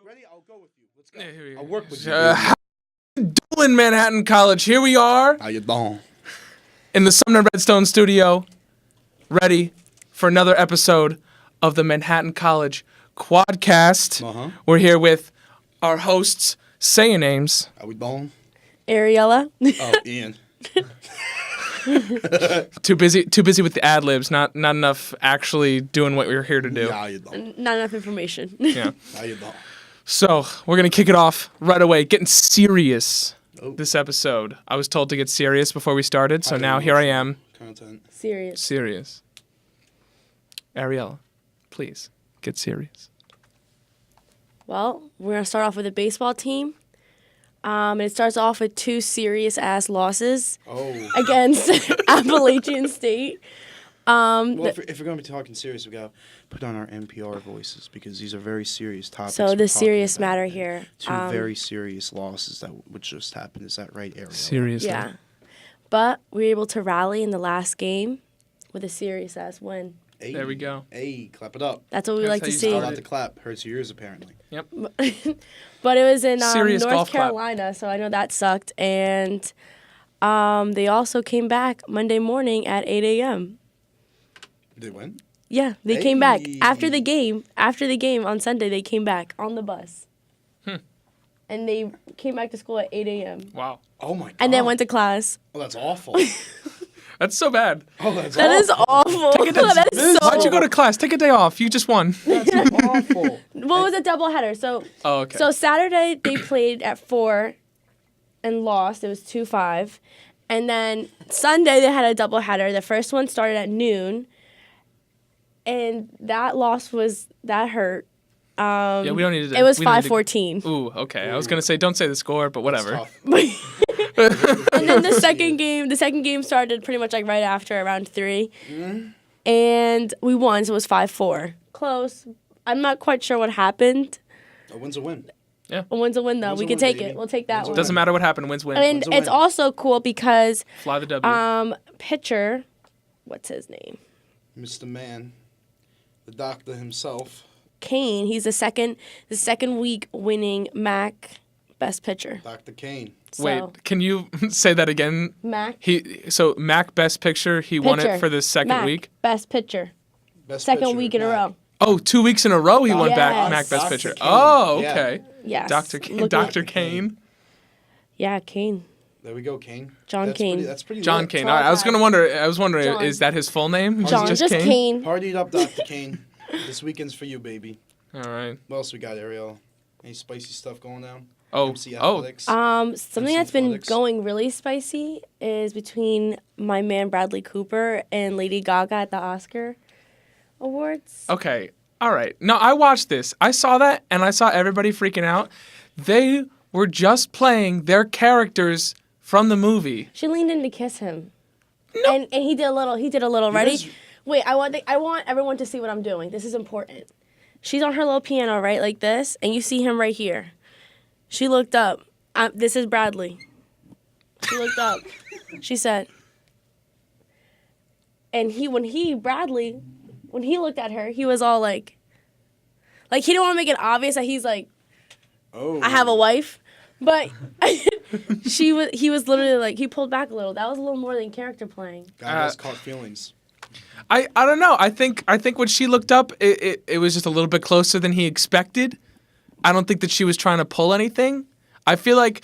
Ready? I'll go with you. Let's go. Yeah, here we go. I'll work with you. How you doing, Manhattan College? Here we are How you doing? in the Sumner Redstone studio, ready for another episode of the Manhattan College QuadCast. Uh-huh. We're here with our hosts. Say your names. How we doing? Ariella. Oh, Ian. Too busy with the ad libs. Not enough actually doing what we're here to do. Yeah, how you doing? Not enough information. Yeah. How you doing? So we're gonna kick it off right away, getting serious. Oh. This episode, I was told to get serious before we started, so I now don't here know. I am, Content. Serious. serious. Ariel, please get serious. Well, we're going to start off with a baseball team. And it starts off with two serious-ass losses Oh. against Appalachian State. Well, if we're going to be talking serious, we got to put on our NPR voices because these are very serious topics. So we're the talking serious about. matter here. Two very serious losses that would just happen. Is that right, Ariel? Seriously. Yeah. But we were able to rally in the last game with a serious-ass win. Hey, There we go. Hey, clap it up. That's what we That's like how to you see. Not allowed to clap. Hurts your ears, apparently. Yep. But it was in Serious North golf clap. Carolina, so I know that sucked. And they also came back Monday morning at 8 a.m. Did they win? Yeah, they came back Hey. after the game. After the game on Sunday, they came back on the bus. And they came back to school at 8 a.m. Wow. Oh, my God. And then went to class. Oh, that's awful. That's so bad. Oh, that's That is awful. awful. That is so. Why'd you go to class? Take a day off. You just won. That's awful. Well, it was a doubleheader. So, Oh, okay. so Saturday they played at 4 and lost. It was 2-5. And then Sunday they had a doubleheader. The first one started at noon. And that loss that hurt. Yeah, we don't need to. It was we don't need to- 5-14. Ooh, okay. I was gonna say don't say the score, but whatever. Tough. And then the second game started pretty much like right after, around 3. And we won, so it was 5-4. Close. I'm not quite sure what happened. A win's a win. A win's a win, though. Win's We a can win, take baby. it. We'll take that Win's a one. Doesn't matter what happened. Wins win. And Win's a it's win. also cool because Fly the W. pitcher, what's his name? Mr. Man. The doctor himself. Kane. He's the second week winning MAC Best Pitcher. Dr. Kane. So, Wait, can you say that again? MAC So Mac Best Picture, he won it Pitcher. for the second MAC week. Best Pitcher. Best Second pitcher, week in a Mac. row. Oh, 2 weeks in a row he won Yes. back Mac Best Dr. Picture. Kane. Oh, Yeah. okay. Yes. Dr. Look Kane. Yeah, Kane. There we go, Kane. John That's Kane. That's pretty John lit. Kane. Tall I was guy. wondering, John. is that his full name? John, just Kane. Partied up, Dr. Kane. This weekend's for you, baby. All right. What else we got, Ariel? Any spicy stuff going down? Oh, MC oh. Athletics? Something that's been Athletics. going really spicy is between my man Bradley Cooper and Lady Gaga at the Oscar Awards. Okay. All right. No, I watched this. I saw that, and I saw everybody freaking out. They were just playing their characters from the movie. She leaned in to kiss him. No. And he did a little. Ready? guys- Wait, I want everyone to see what I'm doing. This is important. She's on her little piano, right, like this, and you see him right here. She looked up. This is Bradley. She looked up. She said, and Bradley, when he looked at her, he was all like he didn't want to make it obvious that he's like, Oh. I have a wife, but he was literally like, he pulled back a little. That was a little more than character playing. Gaga's caught feelings. I don't know. I think when she looked up, it was just a little bit closer than he expected. I don't think that she was trying to pull anything. I feel like,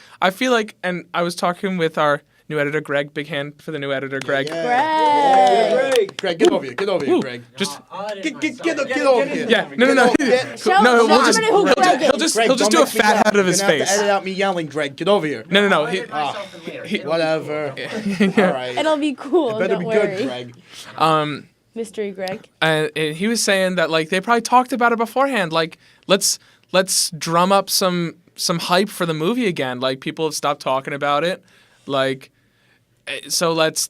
and I was talking with our new editor, Greg. Big hand for the new editor, Greg. Yeah. Greg. Greg. Greg, get over here. Get over here, Ooh, Greg. just Get over here. yeah. No. Show No, we'll just- everybody who Greg is. He'll just don't do a make me fat laugh. out of his You're gonna have face. to edit out me yelling, Greg. Get over here. No. I'll edit myself in later. Whatever. All right. It'll be cool. It better Don't be worry. good, Greg. Mystery Greg. And he was saying that like they probably talked about it beforehand. Like let's drum up some hype for the movie again. Like people have stopped talking about it. Like so let's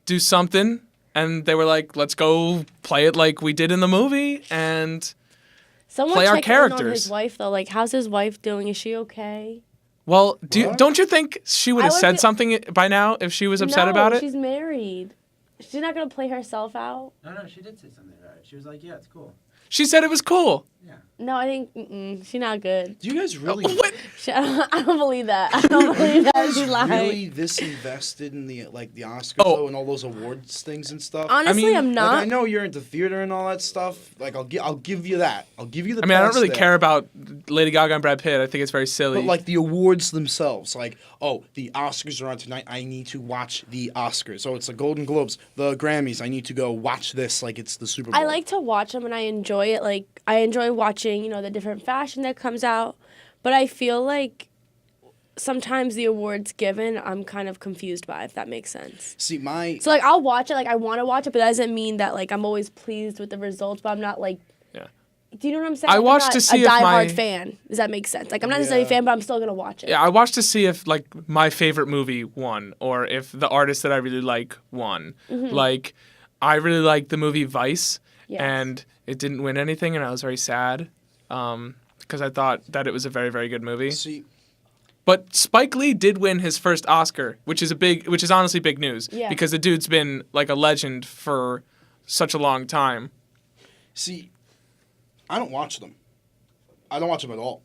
do something. And they were like, let's go play it like we did in the movie and Someone play our check in on characters. his wife though. Like, how's his wife doing? Is she okay? well, What? don't you think she would have I said wasn't- something by now if she was upset No, about it? She's married. She's not gonna play herself out. No, she did say something about it. She was like, yeah, it's cool. She said it was cool. No, I think she's not good. Do you guys really? I don't believe that. I don't believe that. She's lying. Really this invested in the Oscars though, and all those awards things and stuff? Honestly, I'm not. Like, I know you're into theater and all that stuff. Like I'll give you that. I'll give you the. I mean, I don't really there. care about Lady Gaga and Brad Pitt. I think it's very silly. But like the awards themselves, like the Oscars are on tonight. I need to watch the Oscars. So it's the Golden Globes, the Grammys. I need to go watch this like it's the Super Bowl. I like to watch them and I enjoy it. Like I enjoy watching, the different fashion that comes out. But I feel like sometimes the awards given, I'm kind of confused by, if that makes sense. See, So, like, I'll watch it, like, I want to watch it, but that doesn't mean that, like, I'm always pleased with the results, but I'm not, like... Yeah. Do you know what I'm saying? I Like, watched I'm not to see a if diehard fan. Does that make sense? Like, I'm not necessarily a Yeah. fan, but I'm still going to watch it. Yeah, I watched to see if, like, my favorite movie won, or if the artist that I really like won. Mm-hmm. Like, I really liked the movie Vice, Yes. and it didn't win anything, and I was very sad, because I thought that it was a very, very good movie. see, But Spike Lee did win his first Oscar, which is honestly big news, Yeah. because the dude's been, like, a legend for such a long time. I don't watch them. I don't watch them at all.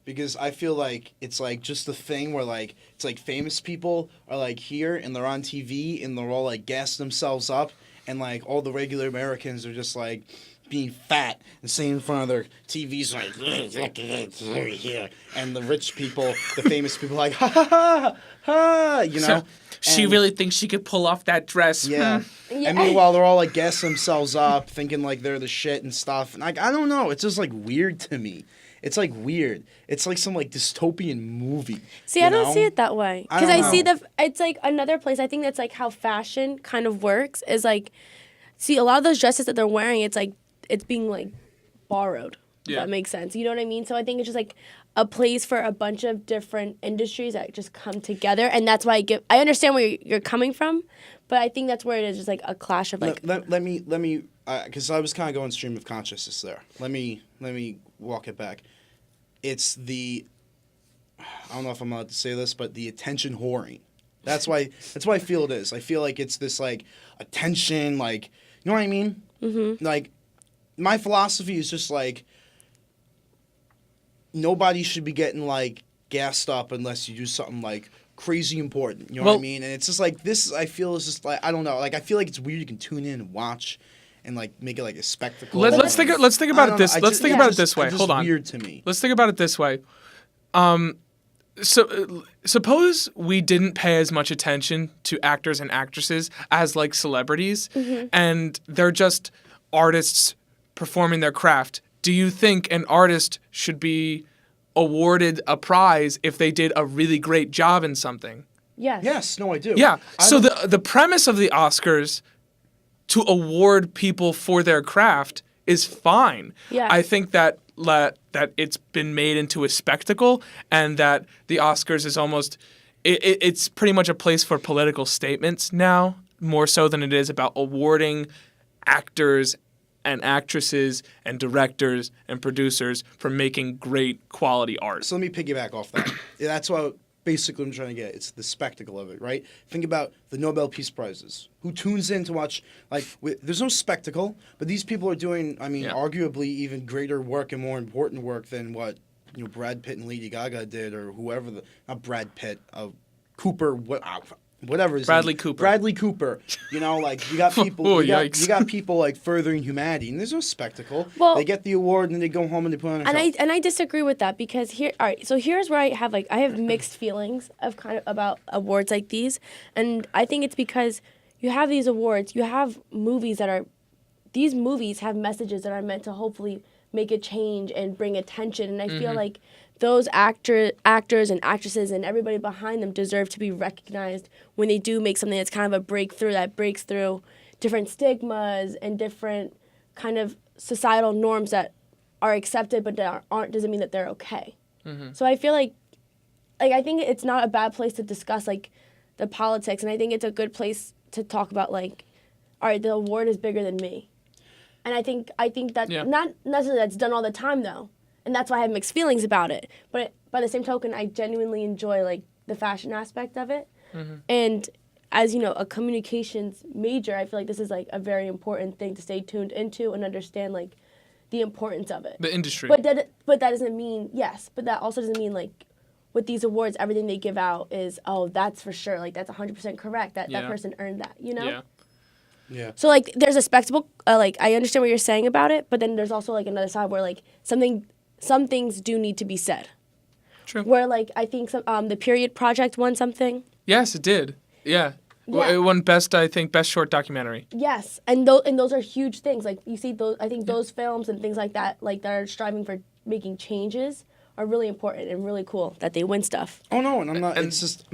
Because I feel like it's like just the thing where like it's like famous people are like here and they're on TV and they're all like gassing themselves up and like all the regular Americans are just like being fat and sitting in front of their TVs like and the rich people, the famous people like ha ha ha ha, She And- really thinks she could pull off that dress. yeah. And meanwhile, they're all like gassing themselves up, thinking like they're the shit and stuff. And like, I don't know. It's just like weird to me. It's like weird. It's like some like dystopian movie. See, I don't see it that way. I Because don't I see know. it's like another place. I think that's like how fashion kind of works is like, see, a lot of those dresses that they're wearing, it's like, it's being like borrowed. If Yeah. that makes sense. You know what I mean? So I think it's just like a place for a bunch of different industries that just come together. And that's why I understand where you're coming from, but I think that's where it is just like a clash of like. Let me, because I was kind of going stream of consciousness there. Let me walk it back. It's I don't know if I'm allowed to say this, but the attention whoring. That's why I feel it is. I feel like it's this like attention, like, you know what I mean? Mm-hmm. Like, my philosophy is just like, nobody should be getting like gassed up unless you do something like crazy important. You know what I mean? And it's just like this. I feel is just like I don't know. Like I feel like it's weird. You can tune in and watch, and like make it like a spectacle. Let's think about it this. Let's think about it this way. It's just Hold on. Weird to me. Let's think about it this way. So suppose we didn't pay as much attention to actors and actresses as like celebrities, and they're just artists performing their craft. Do you think an artist should be awarded a prize if they did a really great job in something? Yes. Yes. No, I do. Yeah. So the premise of the Oscars to award people for their craft is fine. Yes. I think that it's been made into a spectacle, and that the Oscars is almost it's pretty much a place for political statements now, more so than it is about awarding actors and actresses and directors and producers for making great quality art. So let me piggyback off that. That's what basically I'm trying to get. It's the spectacle of it, right? Think about the Nobel Peace Prizes. Who tunes in to watch? Like, there's no spectacle, but these people are doing, I mean, arguably even greater work and more important work than what Brad Pitt and Lady Gaga did, or whoever not Brad Pitt, Cooper, whatever his Bradley name. Cooper. Bradley Cooper. Like you got people. Oh, you yikes. got people like furthering humanity, and there's no spectacle. Well- they get the award and then they go home and they put on a show. And I disagree with that because here's where I have mixed feelings of kind of about awards like these, and I think it's because you have these awards, you have these movies have messages that are meant to hopefully make a change and bring attention, and I feel like those actors and actresses and everybody behind them deserve to be recognized when they do make something that's kind of a breakthrough that breaks through different stigmas and different kind of societal norms that are accepted but that aren't doesn't mean that they're okay. So I feel like I think it's not a bad place to discuss like the politics, and I think it's a good place to talk about like, all right, the award is bigger than me. And I think that not necessarily that's done all the time though. And that's why I have mixed feelings about it. But by the same token, I genuinely enjoy like the fashion aspect of it. And as a communications major, I feel like this is like a very important thing to stay tuned into and understand like the importance of it. The industry. But that doesn't mean, yes, but that also doesn't mean, like, with these awards, everything they give out is, oh, that's for sure. Like, that's 100% correct. That person earned that, you know? Yeah. Yeah. So, like, there's a spectacle, like, I understand what you're saying about it, but then there's also, like, another side where, like, some things do need to be said. True. Where, like, I think the Period Project won something. Yes, it did. Yeah. Yeah. It won best short documentary. Yes, and those are huge things. Like, you see those, I think those films and things like that, like, that are striving for making changes are really important and really cool that they win stuff. Oh no, and I'm not. It's just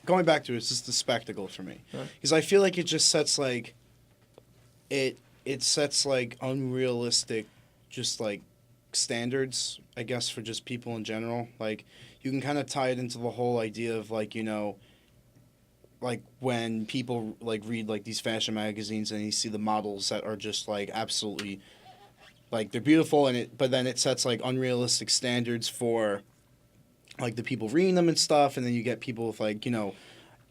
going back to it. It's just the spectacle for me, because I feel like it just sets like, it sets like unrealistic, just like standards, I guess, for just people in general. Like, you can kind of tie it into the whole idea of, like, you know, like when people like read like these fashion magazines and you see the models that are just like absolutely, like, they're beautiful, but then it sets like unrealistic standards for like the people reading them and stuff, and then you get people with, like, you know,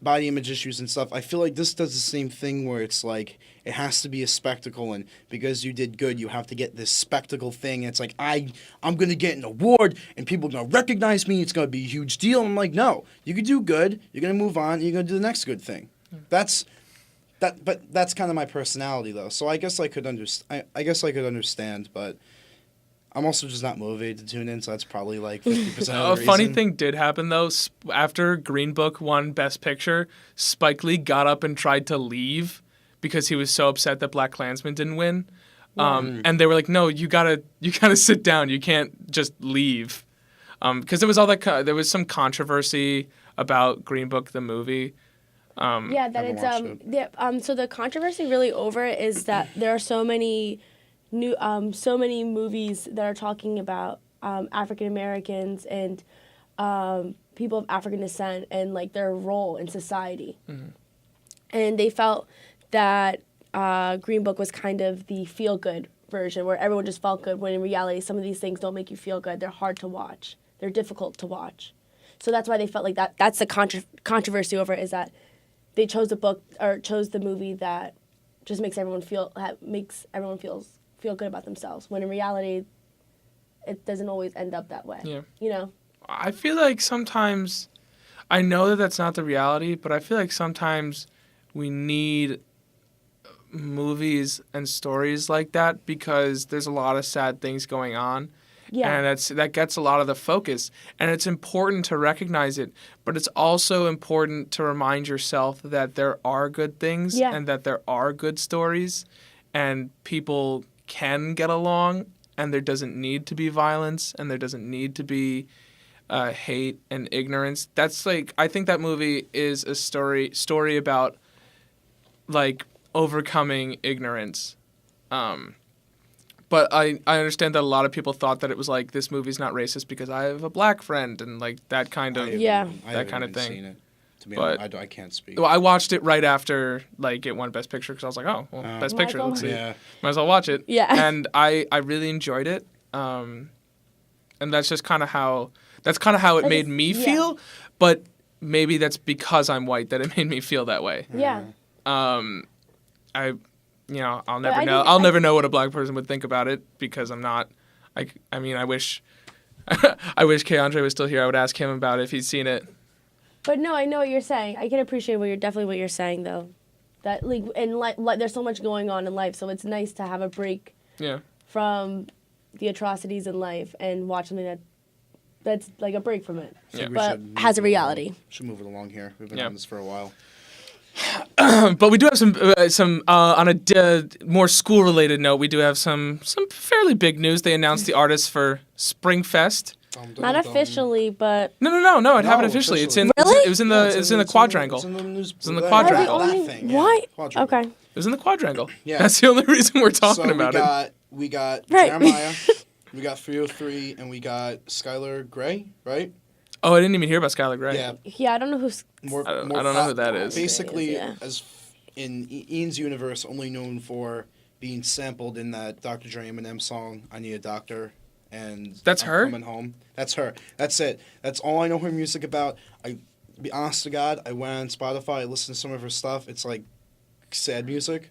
body image issues and stuff. I feel like this does the same thing where it's like it has to be a spectacle, and because you did good, you have to get this spectacle thing. And it's like I'm gonna get an award, and people are gonna recognize me. It's gonna be a huge deal. And I'm like, no, you could do good. You're gonna move on. And you're gonna do the next good thing. But that's kind of my personality, though. So I guess I could understand, but I'm also just not motivated to tune in, so that's probably like 50% of the A reason. funny thing did happen, though. After Green Book won Best Picture, Spike Lee got up and tried to leave because he was so upset that Black Klansman didn't win. And they were like, "No, you gotta sit down. You can't just leave," because there was all that. There was some controversy about Green Book the movie. Yeah, that it's so the controversy really over it is that there are so many movies that are talking about African Americans and people of African descent and, like, their role in society. Mm-hmm. And they felt that Green Book was kind of the feel-good version where everyone just felt good, when in reality some of these things don't make you feel good. They're hard to watch. They're difficult to watch. So that's why they felt like that. That's the controversy over it, is that they chose the movie that just makes everyone feel good about themselves, when in reality it doesn't always end up that way. Yeah. You know? I feel like sometimes, I know that that's not the reality, but I feel like sometimes we need movies and stories like that because there's a lot of sad things going on. Yeah. And that gets a lot of the focus. And it's important to recognize it, but it's also important to remind yourself that there are good things and that there are good stories and people can get along, and there doesn't need to be violence, and there doesn't need to be hate and ignorance. That's like, I think that movie is a story about, like, overcoming ignorance. But I understand that a lot of people thought that it was like, this movie's not racist because I have a black friend, and like that kind of thing. Seen it. To be But- honest, I can't speak. Well, I watched it right after like it won Best Picture because I was like, oh, well, Best Picture, let's see. Yeah. Might as well watch it. Yeah. And I really enjoyed it. And that's just kind of how it made me feel. But maybe that's because I'm white that it made me feel that way. Yeah. I'll never know what a black person would think about it because I'm not. I mean, I wish Kay Andre was still here. I would ask him about it if he's seen it. But no, I know what you're saying. I can appreciate what you're saying, though. That, like, in life, there's so much going on in life, so it's nice to have a break from the atrocities in life and watch something that's like a break from it, but has a reality. Should move it along here. We've been on this for a while. But we do have some on a more school-related note. We do have some fairly big news. They announced the artists for Springfest. Not officially, but No. It happened officially. It's in. Really? It was in the quadrangle. It's in the news. It's in the quadrangle. That thing. What? Yeah, quadrangle. Okay. It was in the quadrangle. Yeah. That's the only reason we're talking about it. We got Right. Jeremiah, we got 303, and we got Skylar Gray, right? Oh, I didn't even hear about Skylar Gray. Yeah. Yeah, I don't know who's. I don't know who that is. Basically, Yeah. as in Ian's universe, only known for being sampled in that Dr. Dre Eminem song, "I Need a Doctor," and That's I'm her? Coming Home. That's her. That's it. That's all I know her music about. To be honest to God, I went on Spotify, I listened to some of her stuff. It's like sad music.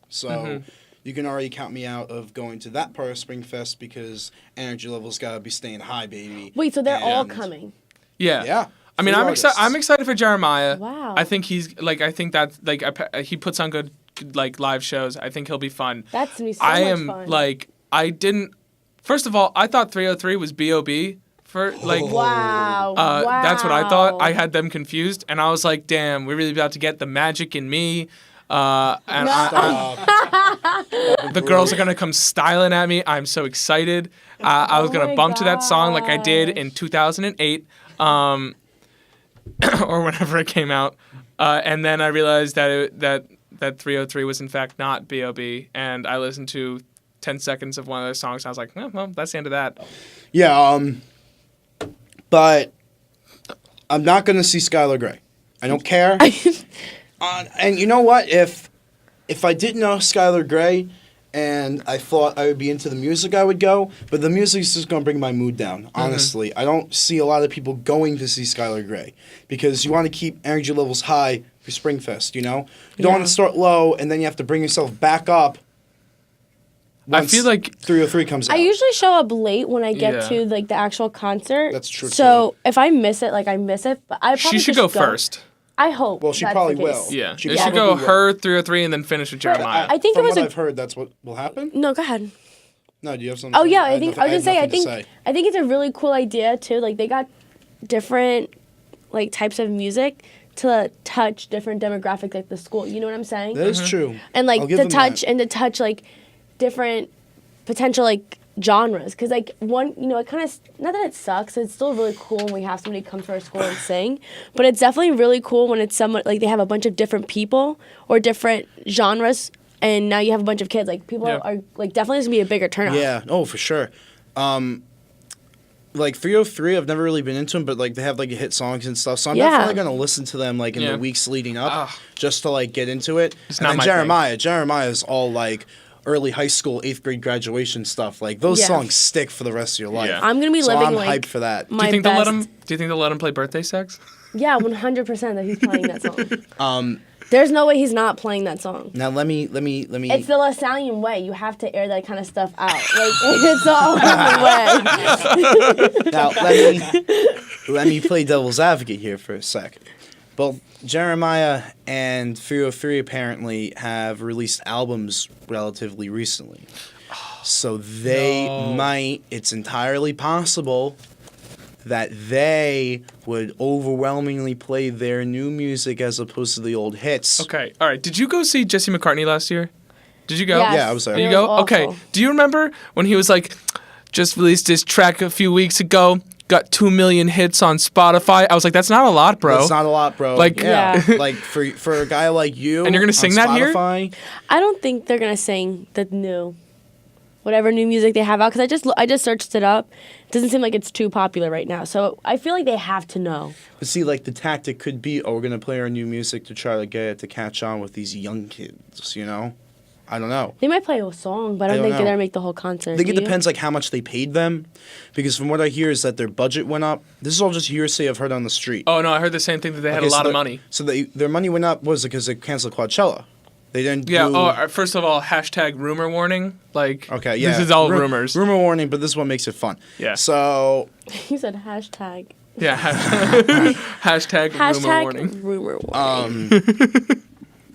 So, you can already count me out of going to that part of Springfest because energy levels gotta be staying high, baby. Wait, so they're all And- coming? Yeah. Yeah. I mean, Three I'm excited. artists. I'm excited for Jeremiah. Wow. I think he's like. I think that like he puts on good like live shows. I think he'll be fun. That's gonna be so I much am fun. like I didn't. First of all, I thought 303 was B.O.B. for like. Wow. Wow. That's what I thought. I had them confused, and I was like, "Damn, we're really about to get the Magic in Me." And the girls are gonna come styling at me. I'm so excited. I was Oh gonna my bump to that song like I did gosh. in 2008, or whenever it came out. And then I realized that 303 was in fact not B.O.B. And I listened to 10 seconds of one of their songs. And I was like, well, that's the end of that. Yeah, but I'm not gonna see Skylar Grey. I don't care. And you know what? If I didn't know Skylar Grey and I thought I would be into the music, I would go. But the music is just gonna bring my mood down. Honestly, I don't see a lot of people going to see Skylar Grey because you want to keep energy levels high for Springfest. You know, you don't want Yeah. to start low and then you have to bring yourself back up. I feel like 303 comes out. I usually show up late when I get Yeah. to like the actual concert. That's true, So if I miss it, like I miss it. But I probably she should just go first. I hope. Well, she that's probably the case. will. Yeah, She it should probably go will. her 303 and then finish with Jeremiah. I think it From was what a- I've heard, that's what will happen. No, go ahead. No, do you have something? Oh to say? yeah, had I think nothing- I was gonna say had nothing to I think it's a really cool idea too. Like they got different like types of music to touch different demographics like the school. You know what I'm saying? That is true. And like I'll give to them touch that. and to touch like different potential like genres because like one it kind of not that it sucks, it's still really cool when we have somebody come to our school and sing, but it's definitely really cool when it's someone like they have a bunch of different people or different genres and now you have a bunch of kids like people Yeah. are like definitely gonna be a bigger turnout. Yeah. Oh, for sure. Like 303, I've never really been into them, but like they have like hit songs and stuff, so I'm Yeah. definitely gonna listen to them like in Yeah. the weeks leading up, Ah. just to like get into it. It's And not then my thing. Jeremiah is all like early high school, 8th grade graduation stuff. Like those Yeah. songs stick for the rest of your life. Yeah. I'm gonna be so living I'm like hyped for that. my do you think best. they'll let him? Do you think they'll let him play Birthday Sex? Yeah, 100% that he's playing that song. Um, There's no way he's not playing that song. now let me. It's the Lasallian way. You have to air that kind of stuff out. Like it's all the way. Now let me play devil's advocate here for a sec. Both Jeremiah and 303 apparently have released albums relatively recently. So they might, it's entirely possible that they would overwhelmingly play their new music as opposed to the old hits. Okay, all right. Did you go see Jesse McCartney last year? Did you go? Yes. Yeah, I was there. Did you It go? was Okay. awful. Do you remember when he was like, just released this track a few weeks ago, got 2 million hits on Spotify? I was like, that's not a lot, bro. That's not a lot, bro. Like- Yeah. like for a guy like you, And you're gonna sing on that here? Spotify, I don't think they're gonna sing the new, whatever new music they have out. Cause I just searched it up. It doesn't seem like it's too popular right now. So I feel like they have to know. But see, like the tactic could be, oh, we're gonna play our new music to try to get it to catch on with these young kids. You know, I don't know. They might play a song, but I don't think know. they're gonna make the whole concert. I think it do you? depends like how much they paid them, because from what I hear is that their budget went up. This is all just hearsay I've heard on the street. Oh no, I heard the same thing that they had Okay, a lot so of money. So their money went up was because they canceled Coachella. They didn't. Yeah. do, First of all, hashtag rumor warning. Like, Okay. Yeah. this is all rumors. Rumor warning, but this is what makes it fun. Yeah. So You said hashtag. Yeah. hashtag rumor Hashtag warning. rumor warning.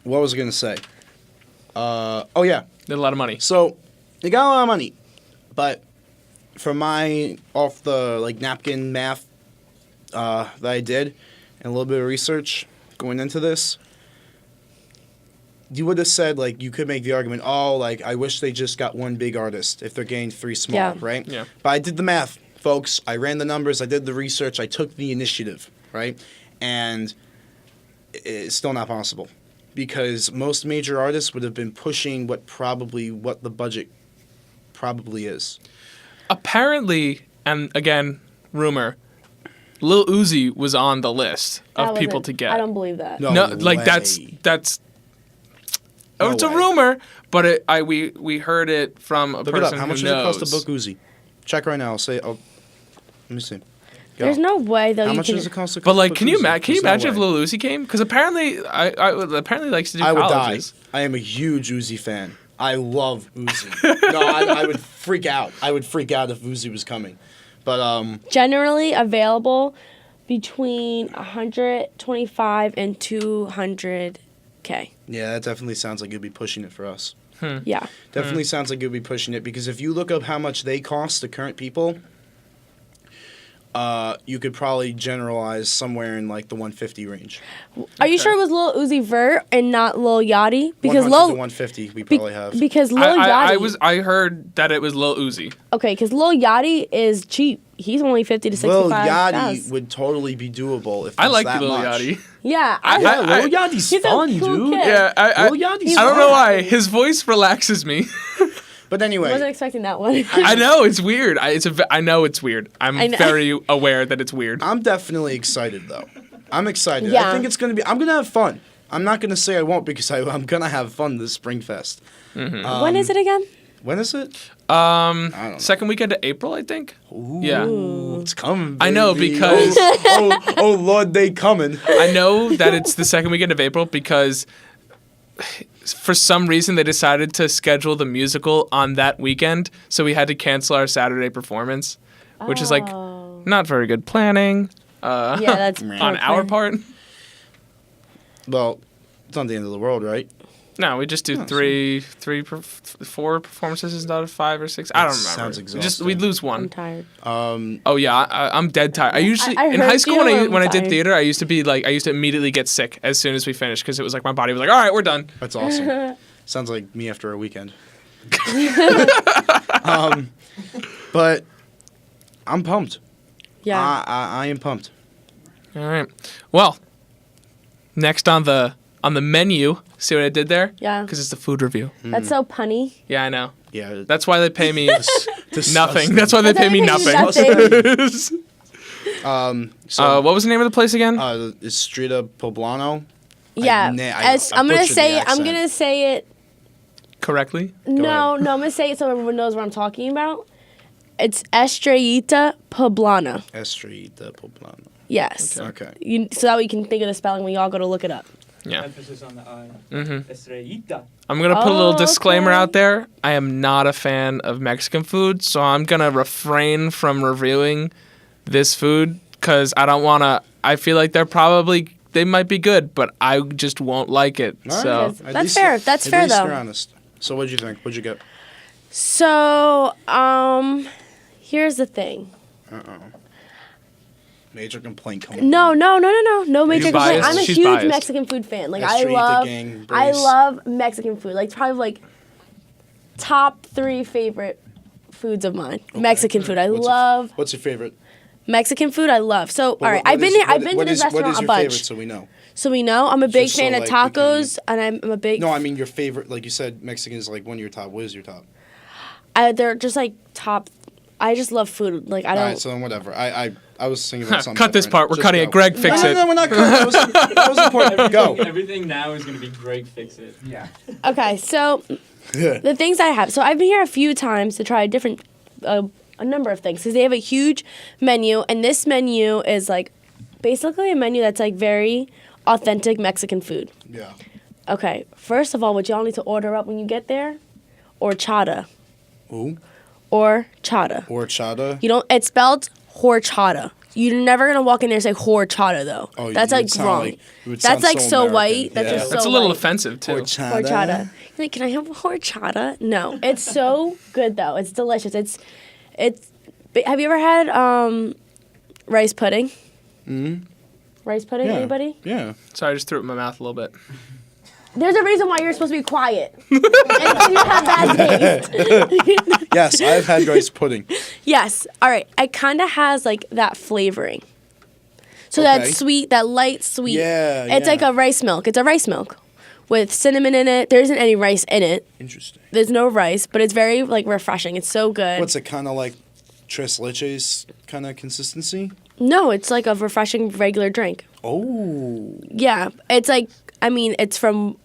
what was I gonna say? Oh yeah. They had a lot of money. So they got a lot of money, but for my off the like napkin math that I did and a little bit of research going into this, you would have said like you could make the argument, oh, like I wish they just got one big artist if they're getting 3 small, Yeah. right? Yeah. But I did the math, folks. I ran the numbers. I did the research. I took the initiative, right? And it's still not possible because most major artists would have been pushing what the budget probably is. Apparently, and again, rumor, Lil Uzi was on the list That of people wasn't- to get. I don't believe that. No. No, like way. that's No it's a way. rumor, but we heard it from a Look it up. person How who much knows. does it cost to book Uzi? Check right now. I'll say. Oh, let me see. Go. There's no way though. How you much can, does it cost to But like, book can you Uzi? can you There's no imagine if way. Lil Uzi came? Because apparently, I apparently likes to do I would die. colleges. I am a huge Uzi fan. I love Uzi. No, I would freak out. I would freak out if Uzi was coming. But Generally available between 125 and 200K. yeah, that definitely sounds like it'd be pushing it for us. Yeah. Definitely sounds like it'd be pushing it because if you look up how much they cost, the current people, you could probably generalize somewhere in like the 150 range. Are you sure it was Lil Uzi Vert and not Lil Yachty? Because 100 Lil to 150 we probably have. because Lil Yachty. I heard that it was Lil Uzi. Okay, because Lil Yachty is cheap. He's only 50 to Lil 65. Yachty would totally be doable if I it's like that Lil much. Yachty. Yeah. Lil Yachty's He's a fun, cool dude. kid. Yeah, Lil Yachty's I don't fun. know why. His voice relaxes me. But I anyway, wasn't expecting that one. I know it's weird. I know it's weird. I I'm know. very aware that it's weird. I'm definitely excited though. I'm excited. I Yeah. think it's gonna be. I'm gonna have fun. I'm not gonna say I won't because I'm gonna have fun this Springfest. When is it again? When is it? I don't know. Second weekend of April, I think. Ooh, Yeah. it's coming. I know, baby. because- oh Lord, they coming. I know that it's the second weekend of April because for some reason they decided to schedule the musical on that weekend, so we had to cancel our Saturday performance, which is like Oh. not very good planning Yeah, that's on our part. Well, it's not the end of the world, right? No, we just do four performances instead of 5 or 6. I don't remember. Sounds We exhausting. lose I'm one. tired. Oh yeah, I'm dead tired. I usually I in heard high school you, when I'm I did tired. theater, I used to immediately get sick as soon as we finished because it was like my body was like, all right, we're done. That's awesome. Sounds like me after a weekend. But I'm pumped. Yeah. I am pumped. All right. Well, next on the menu, see what I did there? Yeah. Because it's the food review. That's so punny. Yeah, I know. Yeah. That's why they pay me Disgusting. nothing. That's why they pay me That's why nothing. they pay you nothing. So What was the name of the place again? is Strida Poblano? Yeah. I I'm gonna butchered say the I'm accent. gonna say it. Correctly? No, I'm gonna say it so everyone knows what I'm talking about. It's Estrellita Poblana. Strida Poblano. Yes. Okay. So that way you can think of the spelling when y'all go to look it up. Yeah. Emphasis on the I. Mm-hmm. Estrellita. I'm going to put a little Oh, disclaimer okay. out there. I am not a fan of Mexican food, so I'm going to refrain from reviewing this food because I don't want to. I feel like they might be good, but I just won't like it. All right. So, Yes. At That's least- fair. That's at fair, least though. You're honest. So what'd you think? What'd you get? So, here's the thing. Major complaint coming. No major complaint. biased? I'm a She's huge biased. Mexican food fan. Like Estrellita gang, I brace. love Mexican food. Like probably like top 3 favorite foods of mine. Mexican food. I love What's your favorite? Mexican food. I love. So But all right, what I've been is- here. I've what- been what to this is- what restaurant is a your bunch. favorite, so we know. So we know I'm a big Just so, fan of like, we can- tacos, and I'm a big. No, I mean your favorite. Like you said, Mexican is like one of your top. What is your top? They're just like top. I just love food. Like I All don't. right, so then whatever. I was thinking about something. cut this different. part. We're Just cutting go. it. Greg, fix no, it. No, we're not cutting. That was important. Go. Everything now is going to be Greg fix it. Yeah. Okay, so the things I have. So I've been here a few times to try a number of things because they have a huge menu, and this menu is like basically a menu that's like very authentic Mexican food. Yeah. Okay, first of all, what y'all need to order up when you get there, horchata. Ooh. Horchata. Horchata. You don't. It's spelled horchata. You're never gonna walk in there and say horchata though. Oh, That's you like would sound wrong. like- you would That's sound like so so American. white. That's Yeah. just That's so a little white. offensive, too. Horchata. You're like, can I have horchata? No, it's so good though. It's delicious. It's. Have you ever had rice pudding? Mm-hmm. Rice pudding? Yeah. Anybody? Yeah. Sorry, I just threw it in my mouth a little bit. There's a reason why you're supposed to be quiet. And you have bad taste. Yes, I've had rice pudding. Yes. All right. It kind of has like that flavoring. So Okay. that sweet, that light sweet. Yeah, It's yeah. like a rice milk. It's a rice milk with cinnamon in it. There isn't any rice in it. Interesting. There's no rice, but it's very like refreshing. It's so good. What's it kind of like? Tres leches kind of consistency. No, it's like a refreshing regular drink. Oh. Yeah, it's like it's from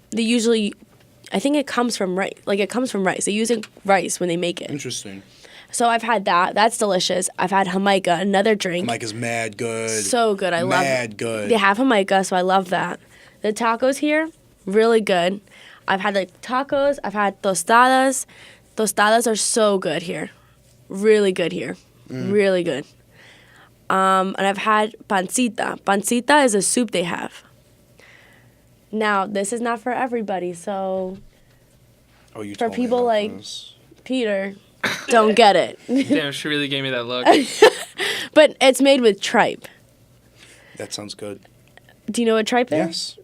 I think it comes from rice. Like it comes from rice. They use rice when they make it. Interesting. So I've had that. That's delicious. I've had Jamaica, another drink. Mike is mad good. So good. I love it. Mad good. They have Jamaica, so I love that. The tacos here, really good. I've had like tacos. I've had tostadas. Tostadas are so good here, really good here, really good. And I've had pancita. Pancita is a soup they have. Now this is not for everybody, so Oh, you for told me people about like this. Peter, don't get it. Damn, she really gave me that look. But it's made with tripe. That sounds good. Do you know what tripe is? Yes,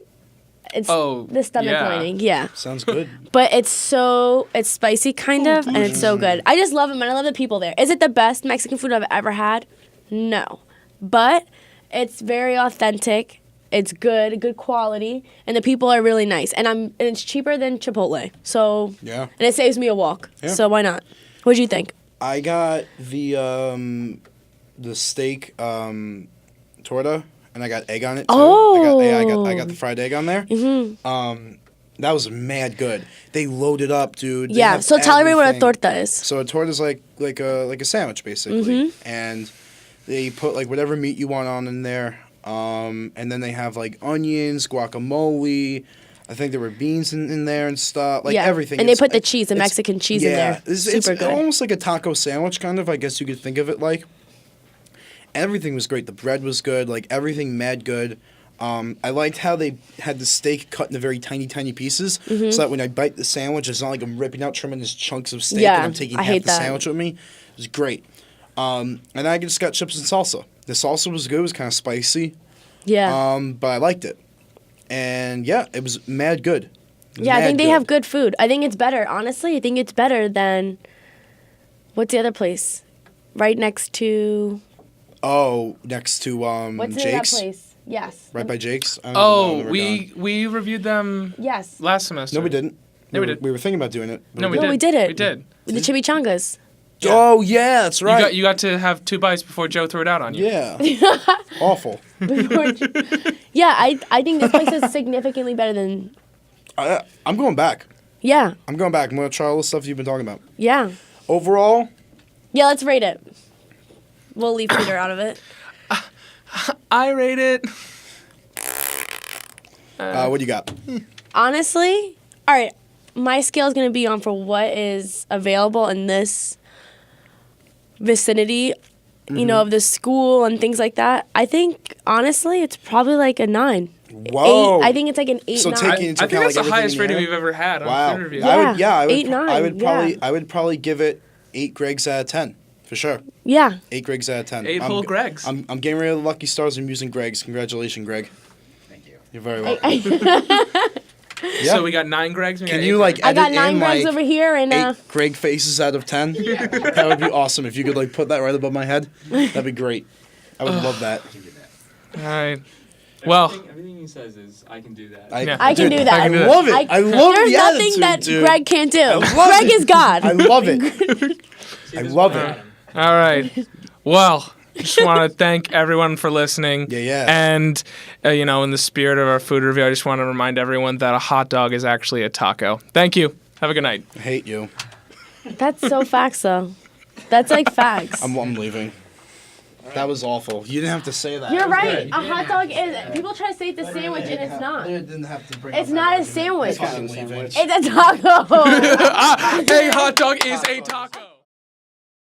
It's Oh, the stomach yeah. lining. Yeah. sounds good. But it's spicy kind of, and it's so good. I just love them, and I love the people there. Is it the best Mexican food I've ever had? No. But it's very authentic. It's good quality, and the people are really nice. And it's cheaper than Chipotle. So Yeah. and it saves me a walk. Yeah. So why not? What'd you think? I got the steak torta, and I got egg on it too. I got the fried egg on there. Mm-hmm. That was mad good. They loaded up, dude. They Yeah. have So tell everyone what a everything. torta is. So a torta is like a sandwich basically, Mm-hmm. and they put like whatever meat you want on in there, and then they have like onions, guacamole. I think there were beans in there and stuff, like Yeah. everything. And they It's- put the cheese, the it's- Mexican cheese in there. It's Super good. almost like a taco sandwich, kind of. I guess you could think of it like. Everything was great. The bread was good. Like everything, mad good. I liked how they had the steak cut into very tiny, tiny pieces, so that when I bite the sandwich, it's not like I'm ripping out tremendous chunks of steak Yeah, and I'm taking I half hate the that. sandwich with me. It was great. And I just got chips and salsa. The salsa was good. It was kind of spicy, Yeah. but I liked it. And yeah, it was mad good. It was Yeah, I mad think they have good food. I think it's better. Honestly, I think it's better than what's the other place? Right next to Oh, next to what's the name of Jake's, that place? Yes. right by Jake's. I don't Oh, know, never gone. we reviewed them Yes. last semester. No, we didn't. Yeah, we did. We were thinking about doing it. but No, we No, did. we did it. We did. The chimichangas. Yeah. Oh yeah, that's right. You got to have 2 bites before Joe threw it out on you. Yeah. Awful. Yeah, I think this place is significantly better than. I'm going back. Yeah. I'm going back. I'm going to try all the stuff you've been talking about. Yeah. Overall, Yeah. Let's rate it. We'll leave Peter out of it. I rate it. what do you got? Honestly, all right. My scale is going to be on for what is available in this vicinity, you know, of the school and things like that. I think honestly, it's probably like a 9. Whoa. 8. I think it's like an 8. So 9. taking into I think account that's like the highest everything rating in the we've ever had on Wow. food review. Yeah. I would 8, 9, I would probably give it 8 Gregs out of 10 for sure. Yeah. 8 Gregs out of 10. 8 whole Gregs. I'm getting rid of the Lucky Stars. I'm using Gregs. Congratulations, Greg. Thank you. You're very welcome. Yeah. So we got 9 Gregs. We got Can 8 you Gregs. like I edit got 9 in Gregs like over here and 8 Greg faces out of 10? That would be awesome if you could like put that right above my head. That'd be great. I would love that. All right. Well, Everything he says is, I can do that. Yeah. I can dude, do that. I can do I that. love it. I love There's the nothing attitude, that dude. Greg can't do. love Greg it. is God. I love it. See I this love one it. Adam. all right. Well, just want to thank everyone for listening. Yeah. And, you know, in the spirit of our food review, I just want to remind everyone that a hot dog is actually a taco. Thank you. Have a good night. I hate you. That's so facts, though. That's like facts. I'm leaving. That was awful. You didn't have to say that. You're That was right. good. A hot dog is. People try to say it's a sandwich, and it's not. You didn't have to bring It's up not that a sandwich. fucking leaving. It's a taco. A hot dog is a taco.